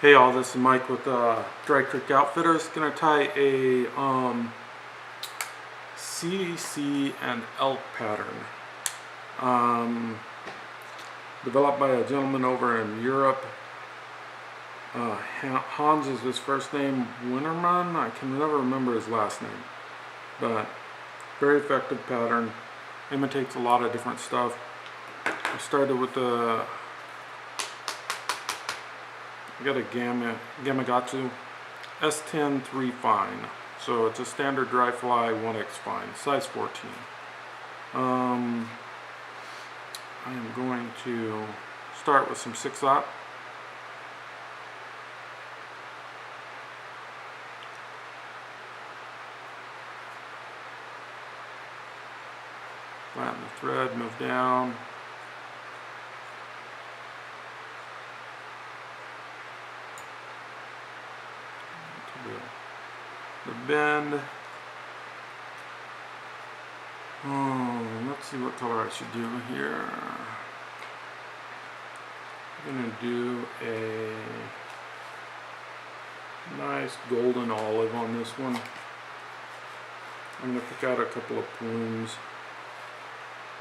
Hey all, this is Mike with Dry Creek Outfitters. Gonna tie a CDC and Elk pattern. Developed by a gentleman over in Europe. Hans is his first name, Winterman. I can never remember his last name. But very effective pattern. Imitates a lot of different stuff. I started with the I got a Gamakatsu S10 3 fine, so it's a standard dry fly 1X fine, size 14. I am going to start with some 6/0. Flatten the thread, move down. The bend. Let's see what color I should do here. I'm going to do a nice golden olive on this one. I'm going to pick out a couple of plumes.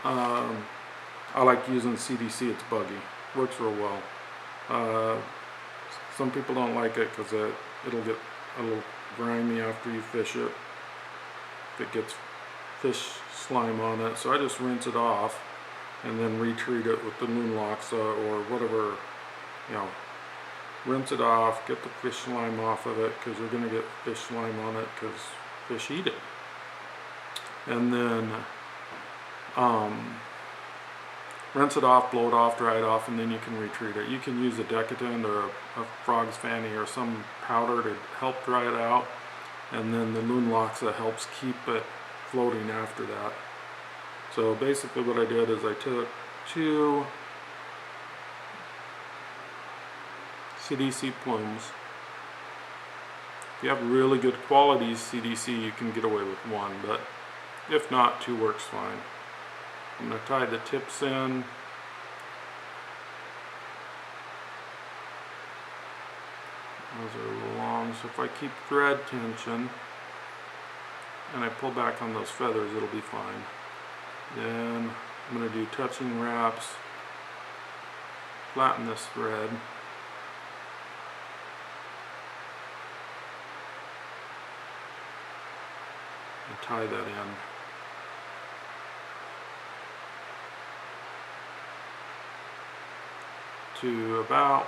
I like using CDC, it's buggy. Works real well. Some people don't like it because it'll get a little grimy after you fish it. If it gets fish slime on it, so I just rinse it off and then retreat it with the Moonloxa or whatever, rinse it off, get the fish slime off of it, because you're going to get fish slime on it because fish eat it. And then rinse it off, blow it off, dry it off, and then you can retreat it. You can use a Decadent or a Frog's Fanny or some powder to help dry it out, and then the Moonloxa helps keep it floating after that. So basically what I did is I took 2 CDC plumes. If you have really good quality CDC, you can get away with 1, but if not, 2 works fine. I'm going to tie the tips in. Those are a little long, so if I keep thread tension and I pull back on those feathers, it'll be fine. Then I'm going to do touching wraps, flatten this thread, and tie that in. To about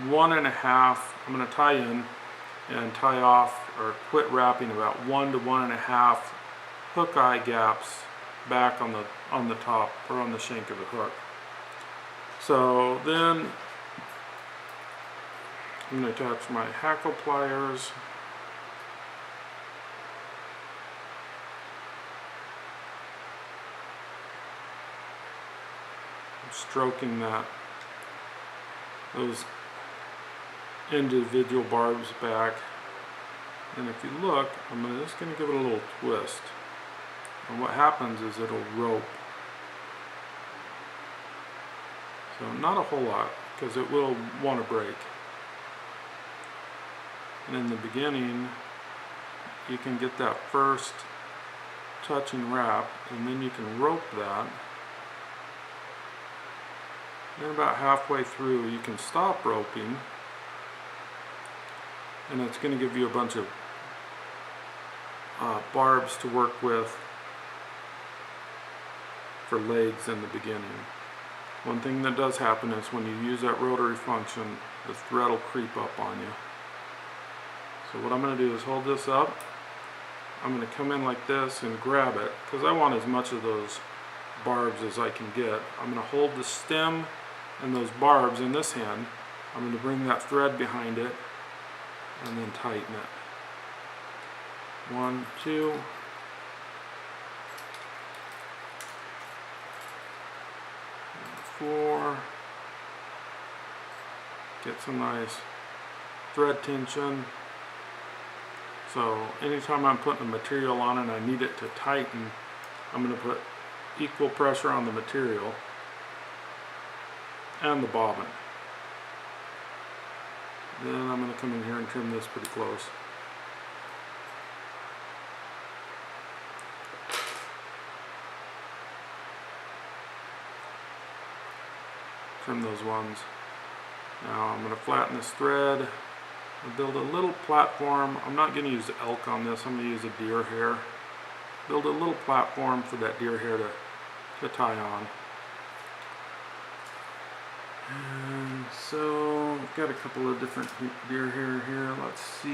1.5, I'm going to tie in and tie off or quit wrapping about 1 to 1.5 hook eye gaps back on the top or on the shank of the hook. So then I'm going to attach my hackle pliers. I'm stroking those individual barbs back, and if you look, I'm just going to give it a little twist, and what happens is it'll rope. So not a whole lot, because it will want to break. And in the beginning you can get that first touching wrap, and then you can rope that. Then about halfway through you can stop roping, and it's going to give you a bunch of barbs to work with for legs in the beginning. One thing that does happen is when you use that rotary function, the thread will creep up on you. So what I'm going to do is hold this up. I'm going to come in like this and grab it, because I want as much of those barbs as I can get. I'm going to hold the stem and those barbs in this hand. I'm going to bring that thread behind it and then tighten it. 1, 2. 4. Get some nice thread tension. So anytime I'm putting a material on and I need it to tighten, I'm going to put equal pressure on the material and the bobbin. Then I'm going to come in here and trim this pretty close. Trim those ones. Now I'm going to flatten this thread. I'll build a little platform. I'm not going to use elk on this. I'm going to use a deer hair. Build a little platform for that deer hair to tie on. And so I've got a couple of different deer hair here. Let's see.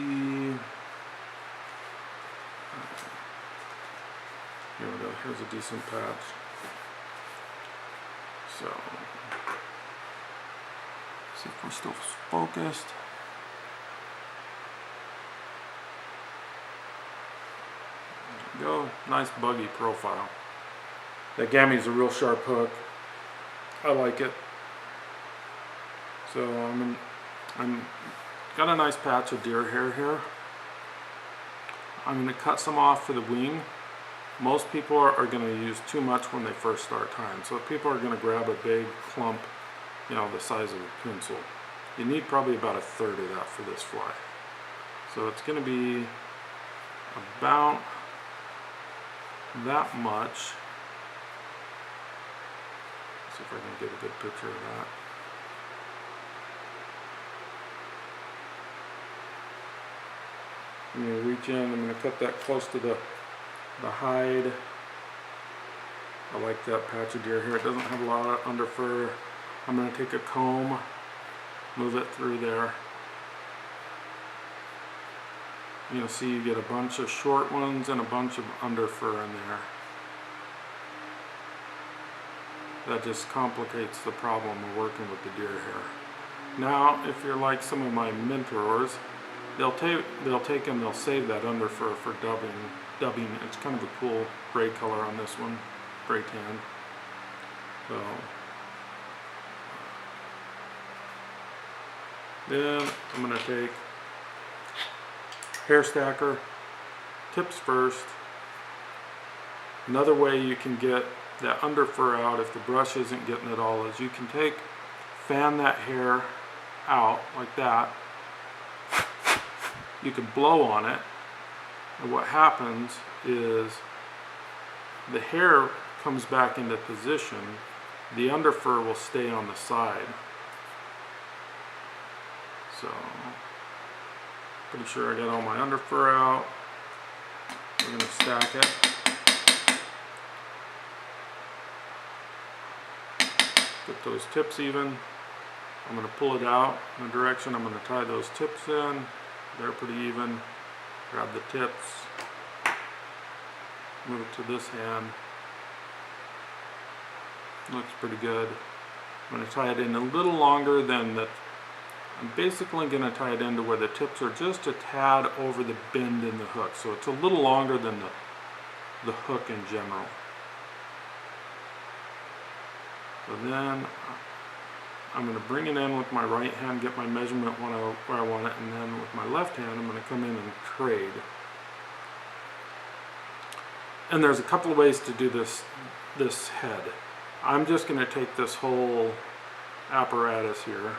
Here we go. Here's a decent patch. So, see if we're still focused. There we go. Nice buggy profile. That gammy's a real sharp hook. I like it. So I'm got a nice patch of deer hair here. I'm going to cut some off for the wing. Most people are going to use too much when they first start tying. So people are going to grab a big clump, you know, the size of a pencil. You need probably about 1/3 of that for this fly. So it's going to be about that much. Let's see if I can get a good picture of that. I'm going to reach in, I'm going to cut that close to the hide. I like that patch of deer hair. It doesn't have a lot of under fur. I'm going to take a comb, move it through there. You'll see you get a bunch of short ones and a bunch of under fur in there. That just complicates the problem of working with the deer hair. Now, if you're like some of my mentors, they'll take and they'll save that under fur for dubbing. It's kind of a cool gray color on this one, gray tan. So then I'm going to take hair stacker, tips first. Another way you can get that under fur out if the brush isn't getting it all is you can fan that hair out like that. You can blow on it, and what happens is the hair comes back into position. The under fur will stay on the side. So, pretty sure I got all my under fur out. We're going to stack it. Get those tips even. I'm going to pull it out in the direction I'm going to tie those tips in. They're pretty even. Grab the tips, move it to this hand. Looks pretty good. I'm going to tie it in a little longer than that. I'm basically going to tie it into where the tips are just a tad over the bend in the hook. So it's a little longer than the hook in general. So then I'm going to bring it in with my right hand, get my measurement where I want it, and then with my left hand I'm going to come in and trade. And there's a couple of ways to do this head. I'm just going to take this whole apparatus here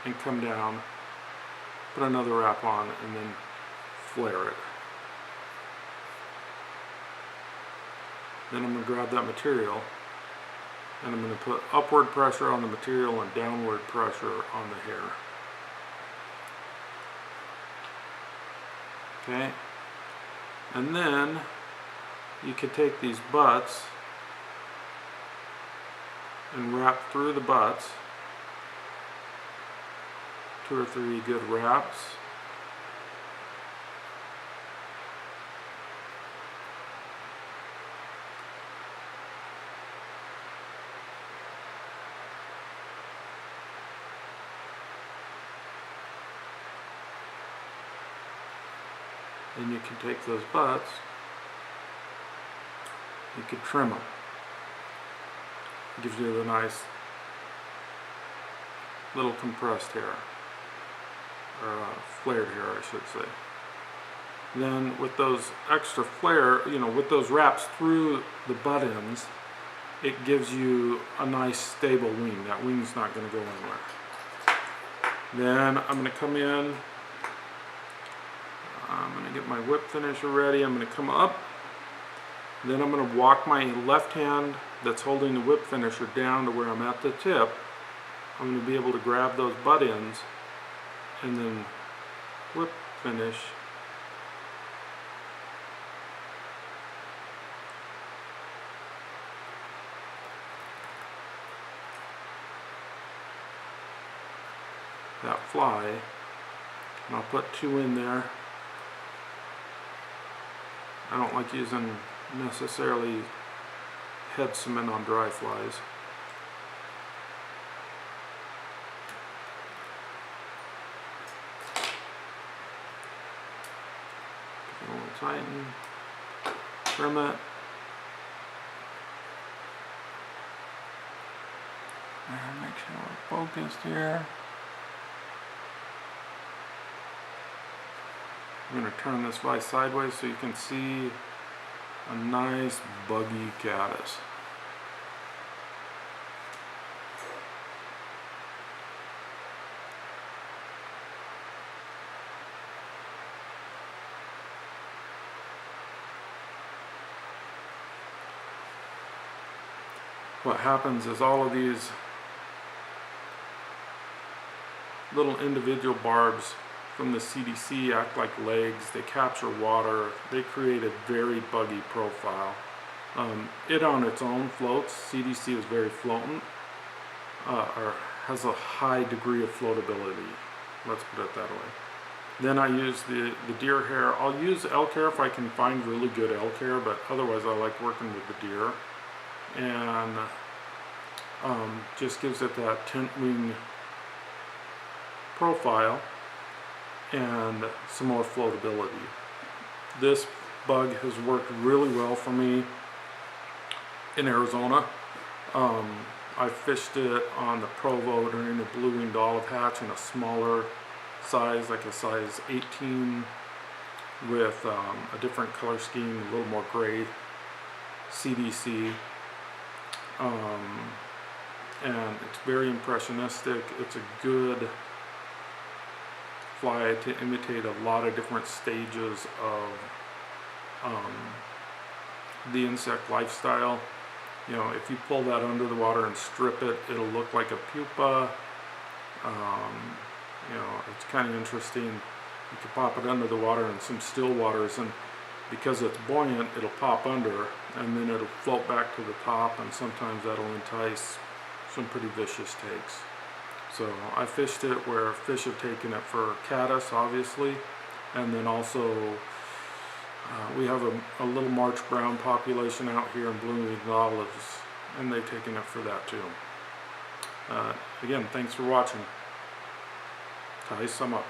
and come down, put another wrap on, and then flare it. Then I'm going to grab that material and I'm going to put upward pressure on the material and downward pressure on the hair. Okay, and then you could take these butts and wrap through the butts, 2 or 3 good wraps. Then you can take those butts, you can trim them. It gives you a nice little compressed hair, or flared hair I should say. Then with those extra flare, with those wraps through the butt ends, it gives you a nice stable wing. That wing's not going to go anywhere. Then I'm going to come in, I'm going to get my whip finisher ready, I'm going to come up, then I'm going to walk my left hand that's holding the whip finisher down to where I'm at the tip. I'm going to be able to grab those butt ends and then whip finish that fly, and I'll put 2 in there. I don't like using necessarily head cement on dry flies. Tighten, trim it, and make sure we're focused here. I'm going to turn this fly sideways so you can see a nice buggy caddis. What happens is all of these little individual barbs from the CDC act like legs. They capture water. They create a very buggy profile. It on its own floats. CDC is very floatant, or has a high degree of floatability. Let's put it that way. Then I use the deer hair. I'll use elk hair if I can find really good elk hair, but otherwise I like working with the deer. And just gives it that tent wing profile and some more floatability. This bug has worked really well for me in Arizona. I fished it on the Provo during the blue-winged olive hatch in a smaller size, like a size 18, with a different color scheme, a little more gray CDC. And it's very impressionistic. It's a good fly to imitate a lot of different stages of the insect lifestyle. You know, if you pull that under the water and strip it, it'll look like a pupa. You know, it's kind of interesting. You can pop it under the water in some still waters, and because it's buoyant, it'll pop under, and then it'll float back to the top, and sometimes that'll entice some pretty vicious takes. So I fished it where fish have taken it for caddis, obviously, and then also we have a little March brown population out here in blue-winged olives, and they've taken it for that too. Again, thanks for watching. Tie some up.